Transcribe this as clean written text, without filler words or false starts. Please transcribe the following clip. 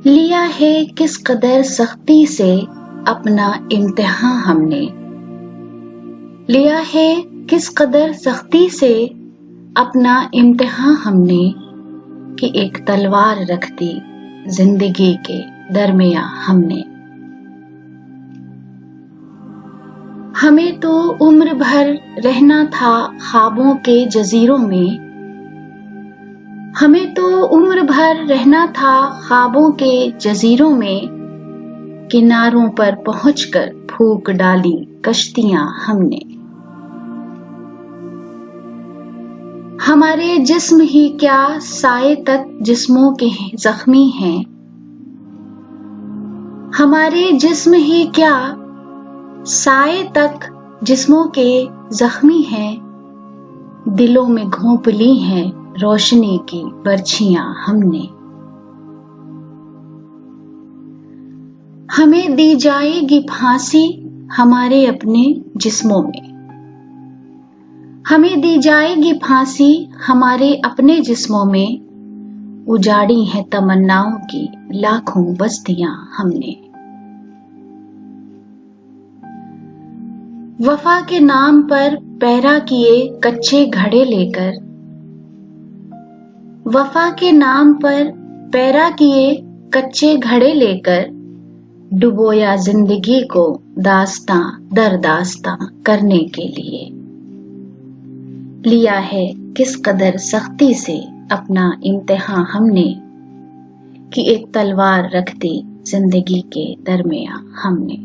लिया है किस कदर सख्ती से अपना इम्तिहान हमने, लिया है किस कदर सख्ती से अपना इम्तिहान हमने, कि एक तलवार रख दी जिंदगी के दरमिया हमने। हमें तो उम्र भर रहना था ख्वाबों के जजीरों में, हमें तो उम्र भर रहना था ख्वाबों के जजीरों में, किनारों पर पहुंचकर फूंक डाली कश्तियां हमने। हमारे जिस्म ही क्या साए तक जिस्मों के जख्मी हैं, हमारे जिस्म ही क्या साए तक जिस्मों के जख्मी हैं, दिलों में घोंप ली हैं रोशनी की बर्छियां हमने। हमें दी जाएगी फांसी हमारे अपने जिस्मों में, हमें दी जाएगी फांसी हमारे अपने जिस्मों में, उजाड़ी हैं तमन्नाओं की लाखों बस्तियां हमने। वफा के नाम पर पैरा किए कच्चे घड़े लेकर, वफा के नाम पर पैरा किए कच्चे घड़े लेकर, डुबोया जिंदगी को दास्तां दर दास्तां करने के लिए। लिया है किस कदर सख्ती से अपना इम्तिहान हमने, कि एक तलवार रख दी जिंदगी के दरमिया हमने।